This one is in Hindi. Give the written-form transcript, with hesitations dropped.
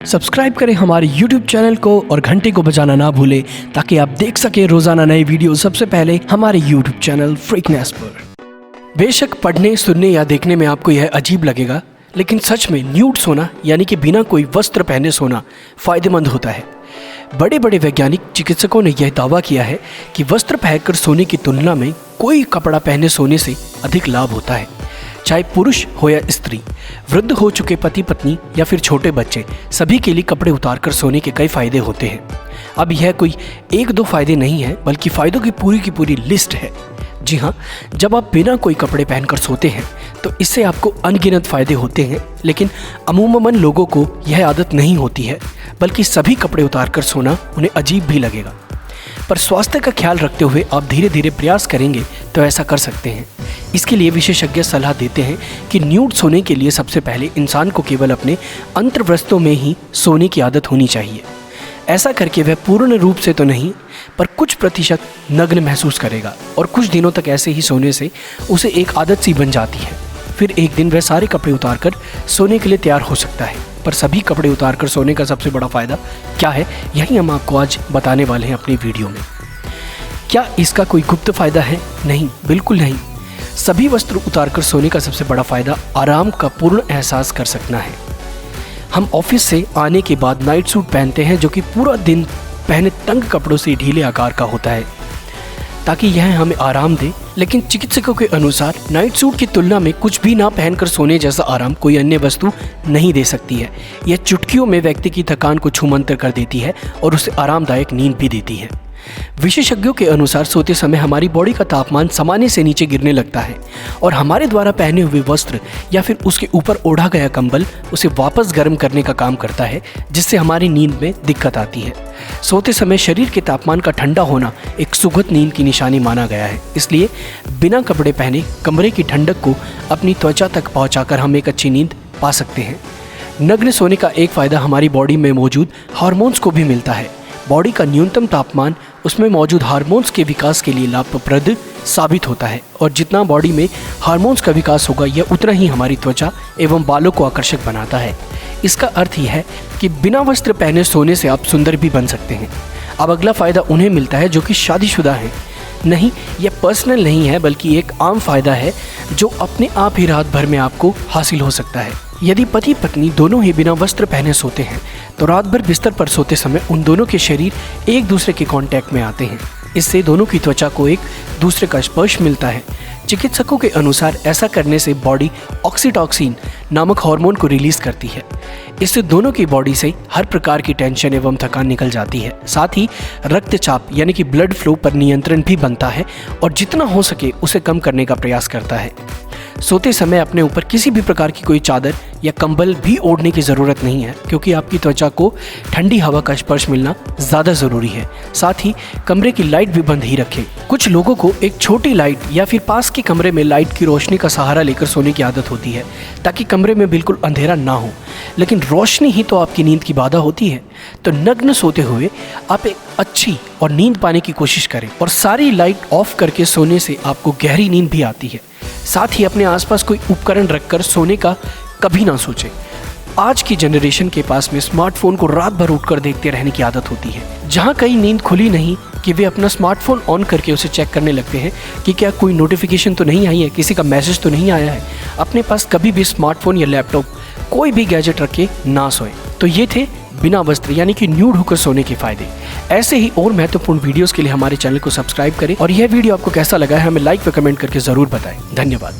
सब्सक्राइब करें हमारे YouTube चैनल को और घंटे को बजाना ना भूलें ताकि आप देख सकें रोजाना नए वीडियो सबसे पहले हमारे YouTube चैनल फ्रीकनेस पर। बेशक पढ़ने, सुनने या देखने में आपको यह अजीब लगेगा, लेकिन सच में न्यूड सोना यानी कि बिना कोई वस्त्र पहने सोना फायदेमंद होता है। बड़े बड़े वैज्ञानिक चिकित्सकों ने यह दावा किया है कि वस्त्र पहनकर सोने की तुलना में कोई कपड़ा पहने सोने से अधिक लाभ होता है। चाहे पुरुष हो या स्त्री, वृद्ध हो चुके पति पत्नी या फिर छोटे बच्चे, सभी के लिए कपड़े उतारकर सोने के कई फायदे होते हैं। अब यह कोई एक दो फायदे नहीं है, बल्कि फायदों की पूरी लिस्ट है। जी हाँ, जब आप बिना कोई कपड़े पहनकर सोते हैं तो इससे आपको अनगिनत फायदे होते हैं, लेकिन अमूमन लोगों को यह आदत नहीं होती है, बल्कि सभी कपड़े उतारकर सोना उन्हें अजीब भी लगेगा। पर स्वास्थ्य का ख्याल रखते हुए आप धीरे धीरे प्रयास करेंगे तो ऐसा कर सकते हैं। इसके लिए विशेषज्ञ सलाह देते हैं कि न्यूड सोने के लिए सबसे पहले इंसान को केवल अपने अंतर्वस्त्रों में ही सोने की आदत होनी चाहिए। ऐसा करके वह पूर्ण रूप से तो नहीं, पर कुछ प्रतिशत नग्न महसूस करेगा और कुछ दिनों तक ऐसे ही सोने से उसे एक आदत सी बन जाती है। फिर एक दिन वह सारे कपड़े उतारकर सोने के लिए तैयार हो सकता है। पर सभी कपड़े उतारकर सोने का सबसे बड़ा फायदा क्या है, यही हम आपको आज बताने वाले हैं अपनी वीडियो में। क्या इसका कोई गुप्त फायदा है? नहीं, बिल्कुल नहीं। सभी वस्त्र उतारकर सोने का सबसे बड़ा फायदा आराम का पूर्ण एहसास कर सकना है। हम ऑफिस से आने के बाद नाइट सूट पहनते हैं, जो कि पूरा दिन पहने तंग कपड़ों से ढीले आकार का होता है ताकि यह हमें आराम दे। लेकिन चिकित्सकों के अनुसार नाइट सूट की तुलना में कुछ भी ना पहनकर सोने जैसा आराम कोई अन्य वस्तु नहीं दे सकती है। यह चुटकियों में व्यक्ति की थकान को छूमंतर कर देती है और उसे आरामदायक नींद भी देती है। विशेषज्ञों के अनुसार सोते समय हमारी बॉडी का तापमान सामान्य से नीचे गिरने लगता है और हमारे द्वारा पहने हुए वस्त्र या फिर उसके ऊपर ओढ़ा गया कंबल उसे वापस गर्म करने का काम करता है, जिससे हमारी नींद में दिक्कत आती है। सोते समय शरीर के तापमान का ठंडा होना एक सुखद नींद की निशानी माना गया है। इसलिए बिना कपड़े पहने कमरे की ठंडक को अपनी त्वचा तक पहुंचाकर हम एक अच्छी नींद पा सकते हैं। नग्न सोने का एक फायदा हमारी बॉडी में मौजूद हार्मोन्स को भी मिलता है। बॉडी का न्यूनतम तापमान उसमें मौजूद हार्मोन्स के विकास के लिए लाभप्रद साबित होता है, और जितना बॉडी में हार्मोन्स का विकास होगा यह उतना ही हमारी त्वचा एवं बालों को आकर्षक बनाता है। इसका अर्थ यह है कि बिना वस्त्र पहने सोने से आप सुंदर भी बन सकते हैं। अब अगला फायदा उन्हें मिलता है जो कि शादीशुदा हैं। नहीं, यह पर्सनल नहीं है, बल्कि एक आम फायदा है जो अपने आप ही रात भर में आपको हासिल हो सकता है। यदि पति पत्नी दोनों ही बिना वस्त्र पहने सोते हैं तो रात भर बिस्तर पर सोते समय उन दोनों के शरीर एक दूसरे के कांटेक्ट में आते हैं। इससे दोनों की त्वचा को एक दूसरे का स्पर्श मिलता है। चिकित्सकों के अनुसार ऐसा करने से बॉडी ऑक्सीटोसिन नामक हार्मोन को रिलीज करती है। इससे दोनों की बॉडी से हर प्रकार की टेंशन एवं थकान निकल जाती है। साथ ही रक्तचाप यानी कि ब्लड फ्लो पर नियंत्रण भी बनता है और जितना हो सके उसे कम करने का प्रयास करता है। सोते समय अपने ऊपर किसी भी प्रकार की कोई चादर या कंबल भी ओढ़ने की ज़रूरत नहीं है, क्योंकि आपकी त्वचा को ठंडी हवा का स्पर्श मिलना ज़्यादा ज़रूरी है। साथ ही कमरे की लाइट भी बंद ही रखें। कुछ लोगों को एक छोटी लाइट या फिर पास के कमरे में लाइट की रोशनी का सहारा लेकर सोने की आदत होती है, ताकि कमरे में बिल्कुल अंधेरा ना हो, लेकिन रोशनी ही तो आपकी नींद की बाधा होती है। तो नग्न सोते हुए आप एक अच्छी और नींद पाने की कोशिश करें, और सारी लाइट ऑफ करके सोने से आपको गहरी नींद भी आती है। साथ ही अपने आसपास कोई उपकरण रखकर सोने का कभी ना सोचें। आज की जनरेशन के पास में स्मार्टफोन को रात भर उठकर देखते रहने की आदत होती है, जहां कहीं नींद खुली नहीं कि वे अपना स्मार्टफोन ऑन करके उसे चेक करने लगते हैं कि क्या कोई नोटिफिकेशन तो नहीं आई है, किसी का मैसेज तो नहीं आया है। अपने पास कभी भी स्मार्टफोन या लैपटॉप कोई भी गैजेट रख के ना सोए। तो ये थे बिना वस्त्र यानी कि न्यूड होकर सोने के फायदे। ऐसे ही और महत्वपूर्ण वीडियोस के लिए हमारे चैनल को सब्सक्राइब करें, और यह वीडियो आपको कैसा लगा है हमें लाइक व कमेंट करके ज़रूर बताएं। धन्यवाद।